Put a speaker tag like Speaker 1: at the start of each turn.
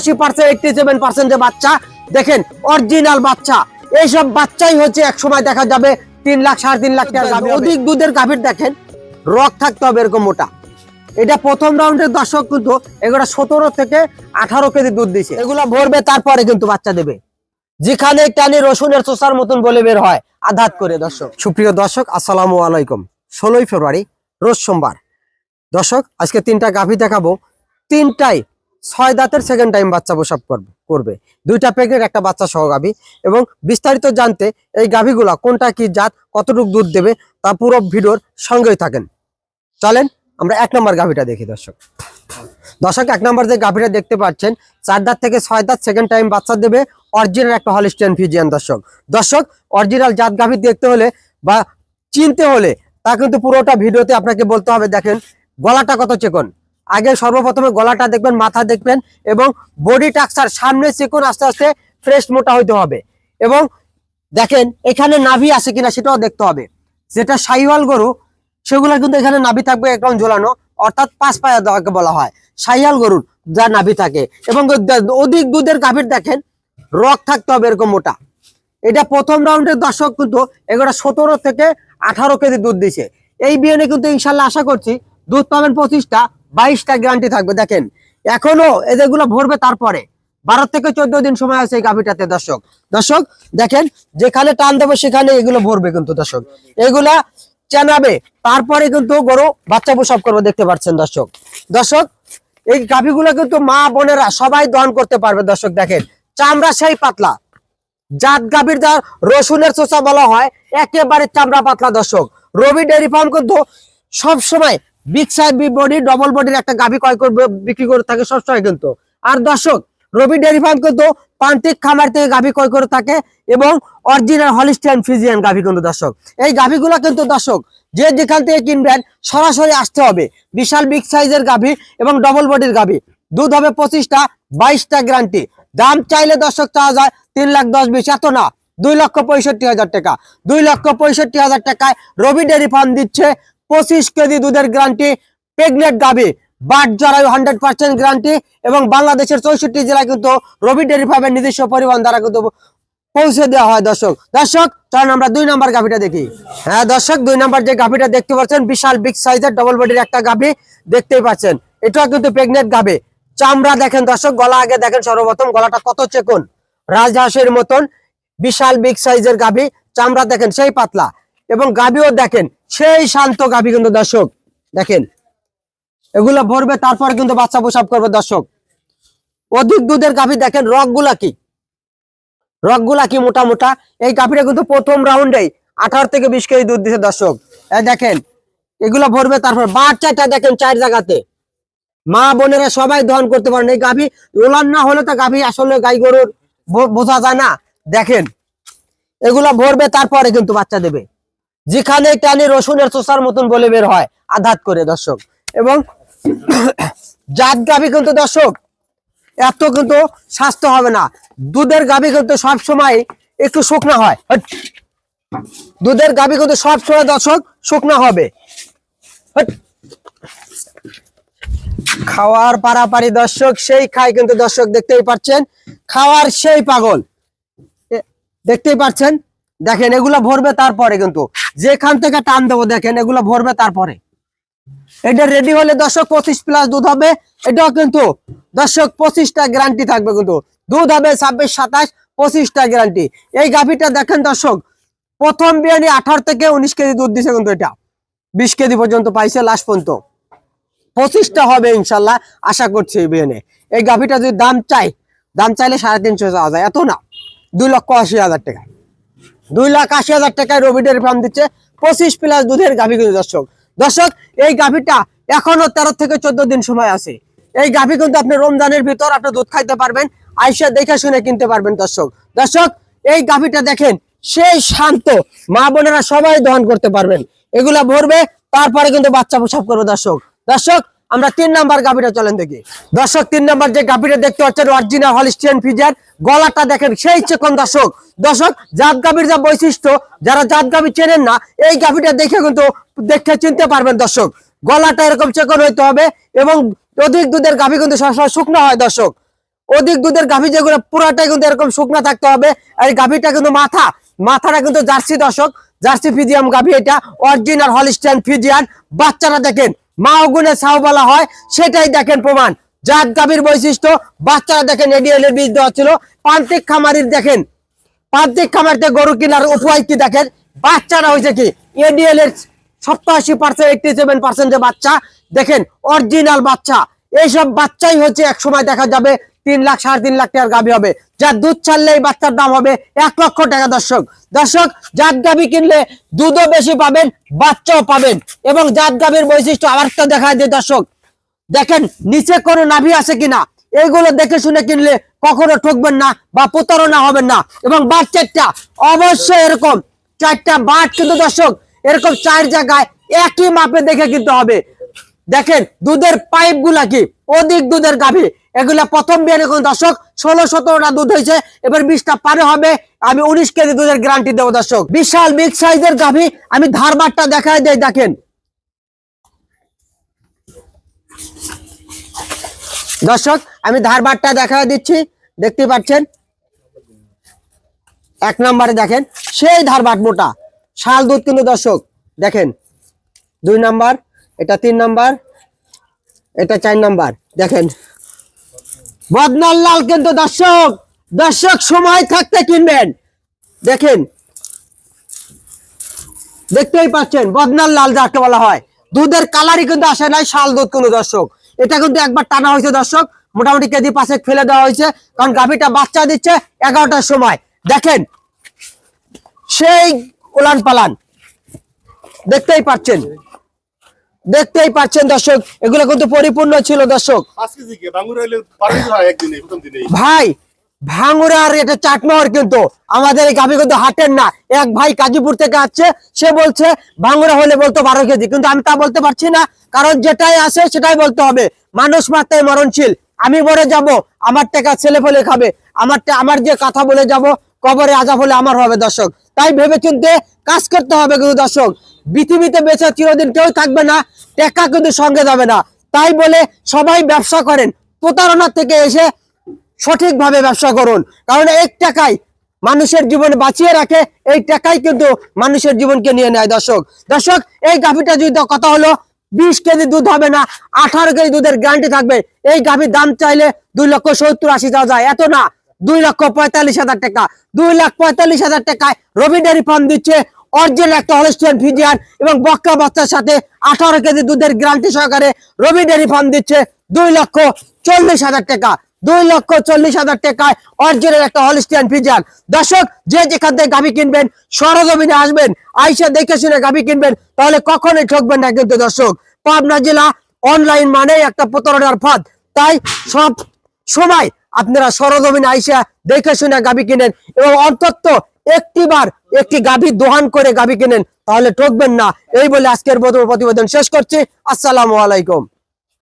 Speaker 1: 87% বাচ্চা দেখেন, অরিজিনাল বাচ্চা। এইসব বাচ্চাই হচ্ছে এক সময় দেখা যাবে 3 লাখ 3.5 লাখ টাকা গাভী। অধিক দুধের গাভীর দেখেন রক থাকতে হবে এরকম মোটা। এটা প্রথম রাউন্ডের দর্শক কিন্তু এগুলা 17 থেকে 18 কেজি দুধ দিছে। এগুলা ভরবে তারপরে কিন্তু বাচ্চা দেবে। যেখানে টানি রসুনের চোষার মতন বলে বের হয় আধাত করে। দর্শক, সুপ্রিয় দর্শক, আসসালামু আলাইকুম। 16 ফেব্রুয়ারি রোজ সোমবার। দর্শক, আজকে 3টা গাভী দেখাবো। 3টাই 6 দাঁতের, সেকেন্ড টাইম বাচ্চা প্রসব করবে। 2টা প্রেগনেন্ট, একটা বাচ্চা সহ গাভী। এবং বিস্তারিত জানতে এই গাভীগুলা কোনটা কি জাত, কতটুকু দুধ দেবে তা পুরো ভিডিওর সঙ্গেই থাকেন। চলেন আমরা 1 নম্বর গাভীটা দেখি। দর্শক, 1 নম্বর যে গাভীটা দেখতে পাচ্ছেন 4 দাঁত থেকে 6 দাঁত, সেকেন্ড টাইম বাচ্চা দেবে। অরিজিনাল একটা হলিস্টিয়ান ফ্রিজিয়ান। দর্শক, অরিজিনাল জাত গাভী দেখতে হলে বা চিনতে হলে তা কিন্তু পুরোটা ভিডিওতে আপনাকে বলতে হবে। দেখেন গলাটা কত চিকন। আগে সর্বপ্রথমে গলাটা দেখবেন, মাথা দেখবেন এবং বডি টাক্সার সামনে চিকন, আস্তে আস্তে ফ্রেশ মোটা হইতে হবে। এবং দেখেন এখানে নাভি আছে কিনা সেটাও দেখতে হবে। যেটা শাহিওয়াল গরু সেগুলো কিন্তু এখানে নাভি থাকবে একদম ঝোলানো, অর্থাৎ 5 পায়া দেওয়াকে বলা হয় শাহিওয়াল গরুর যা নাভি থাকে। এবং অধিক দুধের গাভীর দেখেন রক থাকতে হবে এরকম মোটা। এটা প্রথম রাউন্ডের দর্শক কিন্তু এগুলো 17 থেকে 18 কেজি দুধ দিছে। এই বিয়ানে কিন্তু ইনশাল্লাহ আশা করছি দুধ পাবেন 25টা, 22টা গ্যারান্টি থাকবে। দেখেন এখনো এদেরগুলো ভরবে তারপরে 12 থেকে 14 দিন সময় আছে এই গাভীটাতে। দর্শক দেখেন যেখানে টান দেবে সেখানে এগুলো ভরবে কিন্তু। দর্শক, এগুলা চেনাবে তারপরে কিন্তু গরু বাচ্চা প্রসব করবে। দেখতে পাচ্ছেন দর্শক এই গাভীগুলো কিন্তু মা বোনেরা সবাই দহন করতে পারবে। দর্শক দেখেন চামড়া সেই পাতলা, জাত গাভীর যা রসুনের চোষা বলা হয়, একেবারে চামড়া পাতলা। দর্শক, রবি ডেয়ারি ফার্ম কিন্তু সবসময় বিগ সাইজ বডি, ডবল বডির একটা গাভী ক্রয় করবে, বিক্রি করে থাকে সবসময় কিন্তু। আর দর্শক, রবি ডেয়ারি ফার্ম কিন্তু প্রান্তিক খামার থেকে গাভী ক্রয় করে থাকে এবং অরিজিনাল হলিস্টিয়ান ফ্রিজিয়ান গাভী কিন্তু। দর্শক, এই গাভীগুলো কিন্তু দর্শক যে যেখান থেকে কিনবেন সরাসরি আসতে হবে। বিশাল বিগ সাইজের গাভী এবং ডবল বডির গাভী। দুধ হবে 25টা, 22টা গ্যারান্টি। দাম চাইলে দর্শক চাওয়া যায় 3,10,20, এত না, 2,65,000 টাকা। 2,65,000 টাকায় রবি ডেয়ারি ফার্ম দিচ্ছে 25 কেজি দুধের গ্যারান্টি, প্রেগনেন্ট গাভী, বাট জরায়ু 100% গ্যারান্টি। এবং বাংলাদেশের 64 জেলায় কিন্তু রবি ডেয়ারি ফার্মের নিজস্ব পরিবহন দ্বারা কিন্তু পৌঁছে দেওয়া হয়। দর্শক চলেন আমরা 2 নম্বর গাভীটা দেখি। হ্যাঁ দর্শক, 2 নম্বর যে গাভীটা দেখতে পাচ্ছেন বিশাল বিগ সাইজের ডবল বডির একটা গাভী দেখতেই পাচ্ছেন। এটাও কিন্তু প্রেগনেন্ট গাভী। চামড়া দেখেন দর্শক, গলা আগে দেখেন, সর্বপ্রথম গলাটা কত চিকন, রাজহাঁসের মতন। বিশাল বিগ সাইজের গাভী, চামড়া দেখেন সেই পাতলা এবং গাভীও দেখেন সেই শান্ত গাভী কিন্তু। দর্শক দেখেন এগুলা ভরবে তারপর কিন্তু বাচ্চা প্রসব করবে। দর্শক, অধিক দুধের গাভী দেখেন রকগুলা কি মোটা মোটা। এই গাভীটা কিন্তু প্রথম রাউন্ডেই 18 থেকে 20 কেজি দুধ দিছে। দর্শক দেখেন এগুলা ভরবে তারপর। বাচ্চাটা দেখেন 4 জায়গাতে। মা বোনেরা সবাই দহন করতে পারেন। এই গাভী ওলান না হলে তো গাভী আসলে গাই গরুর বোঝা যায় না। দেখেন এগুলা ভরবে তারপরে কিন্তু বাচ্চা দেবে। যেখানে টানি রসুনের চোষার মতন বলে বের হয় আধাত করে। দর্শক, এবং জাত গাভী কিন্তু দর্শক এত কিন্তু স্বাস্থ্য হবে না। দুধের গাভী কিন্তু সবসময় একটু শুকনা হয়। দুধের গাভী কিন্তু সবসময় দর্শক শুকনা হবে। খাওয়ার পারাপারি দর্শক সেই খায় কিন্তু। দর্শক দেখতেই পাচ্ছেন খাওয়ার সেই পাগল, দেখতেই পাচ্ছেন। দেখেন এগুলা ভরবে তারপরে কিন্তু, যেখান থেকে টান দেবো দেখেন এগুলা ভরবে তারপরে। এটা রেডি হলে দর্শক 25+ দুধ হবে। এটাও কিন্তু দর্শক 25টা গ্যারান্টি থাকবে কিন্তু। দুধ হবে 26, 27, 25টা গ্যারান্টি। এই গাভীটা দেখেন দর্শক প্রথম বিয়ানি 18 থেকে 19 কেজি দুধ দিছে কিন্তু। এটা 20 কেজি পর্যন্ত পাইছে লাস্ট পর্যন্ত। 25টা হবে ইনশাল্লাহ আশা করছি এই বিয়ানে। এই গাভীটা যদি দাম চাইলে 350 চাওয়া যায়, এত না, 2,80,000 টাকা। 2,80,000 টাকায় রবি ডেয়ারি ফার্ম দিচ্ছে 25+ দুধের গাভী কিন্তু। দর্শক এই গাভীটা এখনো 13 থেকে 14 দিন সময় আছে। এই গাভী কিন্তু আপনি রমজানের ভিতর আপনি দুধ খাইতে পারবেন, আইসা দেখে শুনে কিনতে পারবেন। দর্শক এই গাভীটা দেখেন সেই শান্ত, মা বোনেরা সবাই দহন করতে পারবেন। এগুলা ভরবে, তারপরে কিন্তু বাচ্চা প্রসব করবে। দর্শক দর্শক আমরা 3 নাম্বার গাভীটা চলেন দেখি। দর্শক 3 নাম্বার যে গাভীটা দেখতে পাচ্ছেন অরিজিনাল হলিস্টিয়ান ফ্রিজিয়ান, গলাটা দেখেন সেই চিকন। দর্শক দর্শক জাত গাভীর যা বৈশিষ্ট্য, যারা জাত গাভী চেনেন না এই গাভীটা দেখে কিন্তু দেখে চিনতে পারবেন। দর্শক গলাটা এরকম চিকন হইতে হবে এবং অধিক দুধের গাভী কিন্তু সবসময় শুকনো হয়। দর্শক অধিক দুধের গাভী যেগুলো পুরাটাই কিন্তু এরকম শুকনা থাকতে হবে। আর এই গাভীটা কিন্তু মাথাটা কিন্তু জার্সি। দর্শক জার্সি ফ্রিজিয়ান গাভী, এটা অরিজিনাল হলিস্টিয়ান ফ্রিজিয়ান। বাচ্চারা দেখেন মা গুণে ছাও বলা হয়, সেটাই দেখেন প্রমাণ। জাত গাভীর বৈশিষ্ট্য, বাচ্চারা দেখেন এডিএল এর বীজ দেওয়া ছিল। প্রান্তিক খামারির দেখেন, প্রান্তিক খামারিতে গরু কেনার উপায় কি দেখেন, বাচ্চারা হয়েছে কি এডিএল এর 87%, 87% যে বাচ্চা দেখেন অরিজিনাল বাচ্চা। এইসব বাচ্চাই হচ্ছে এক সময় দেখা যাবে 3 লাখ 3.5 লাখ টাকার গাভী হবে, যার দুধ ছাড়লে এই বাচ্চার দাম হবে 1 লক্ষ টাকা। দর্শক দর্শক জাত গাভী কিনলে দুধও বেশি পাবেন, বাচ্চাও পাবেন। এবং জাত গাভীর বৈশিষ্ট্য আরেকটা দেখা যায়। দর্শক দেখেন নিচে কোনো নাভি আছে কিনা, এগুলো দেখে শুনে কিনলে কখনো ঠকবেন না বা প্রতারণা হবেন না। এবং বাট 4টা অবশ্যই এরকম 4টা বাট কিন্তু দর্শক এরকম 4 জায়গায় একই মাপে দেখে কিনতে হবে। দেখেন দুধের পাইপ গুলা কি অধিক দুধের গাভী, এগুলা প্রথম বিয়ানে কোন দর্শক 16-17টা দুধ হয়েছে, এবার 20টা পারে হবে। আমি 19 কেজি দুধের গ্যারান্টি দেবো। দর্শক বিশাল বিগ সাইজের গাভী, আমি ধারবারটা দেখাই দেই। দেখেন দর্শক আমি ধারবারটা দেখা দিচ্ছি, দেখতে পাচ্ছেন 1 নম্বরে দেখেন সেই ধারবাট মোটা শাল দুধ কিন্তু। দর্শক দেখেন 2 নাম্বার, এটা 3 নাম্বার, এটা 4 নাম্বার। দেখেন বদনাল লাল কিন্তু। দর্শক দর্শক সময় থাকতে কিনবেন। দেখেন দেখতেই পাচ্ছেন বদনাল লাল যাকে বলা হয়, দুধের কালারই কিন্তু আসে নাই, শাল দুধ কিন্তু। দর্শক এটা কিন্তু একবার টানা হয়েছে। দর্শক মোটামুটি কেজি 5 ফেলে দেওয়া হয়েছে, কারণ গাভীটা বাচ্চা দিচ্ছে 11টার সময়। দেখেন সেই উলান পালান, দেখতেই পাচ্ছেন দর্শক এগুলো কিন্তু পরিপূর্ণ ছিল। দর্শক ভাই ভাঙ্গুরার এটা চাটমোহর কিন্তু আমাদের এই গাভী কিন্তু হাটের না। এক ভাই কাজীপুর থেকে আসছে, সে বলছে ভাঙ্গুরা হলে বলতো 12 কেজি, কিন্তু আমি তা বলতে পারছি না, কারণ যেটাই আছে সেটাই বলতে হবে। মানুষ মাত্রায় মরণশীল, আমি মরে যাব, আমার টাকা ছেলে ফেলে খাবে, আমার যে কথা বলে যাব কবরে আজাব হলে আমার হবে। দর্শক তাই ভেবে চিন্তে কাজ করতে হবে কিন্তু। দর্শক পৃথিবীতে বেঁচে চিরদিন কেউ থাকবে না, টাকা কিন্তু সঙ্গে যাবে না। তাই বলে সবাই ব্যবসা করেন, প্রতারণা থেকে এসে সঠিকভাবে ব্যবসা করুন, কারণ 1 টাকায় মানুষের জীবন বাঁচিয়ে রাখে, এই টাকাই কিন্তু মানুষের জীবনকে নিয়ে নেয়। দর্শক দর্শক এই গাভীটা যদি কথা হলো 20 কেজি দুধ হবে না, 18 কেজি দুধের গ্যারান্টি থাকবে। এই গাভীর দাম চাইলে 2,70,80 দেওয়া যায়, এত না 2,45,000 টাকা। 2,45,000 টাকায় রবি ডেয়ারি ফার্ম দিচ্ছে অরিজিনাল একটা হলিস্টিয়ান ফ্রিজিয়ান এবং বক্কা বাচ্চার সাথে 18 কেজি দুধের গ্যারান্টি সহকারে রবি ডেয়ারি ফার্ম দিচ্ছে 2,40,000 টাকা। 2,40,000 টাকায় অরিজিনাল একটা হলিস্টিয়ান ফ্রিজিয়ান। দর্শক যে যেখান থেকে গাভী কিনবেন সরজমিনে আসবেন, আইসা দেখে শুনে গাভী কিনবেন, তাহলে কখনোই ঠকবেন না কিন্তু। দর্শক পাবনা জেলা অনলাইন মানে একটা প্রতারণার ফাঁদ, তাই সব সময় আপনারা সরজমিনে আইসা দেখে শুনে গাভী কিনেন এবং অন্তত একটি গাভী দোহান করে গাভী কিনেন, তাহলে ঠকবেন না। এই বলে আজকের প্রতিবেদন শেষ করছি। আসসালামু আলাইকুম।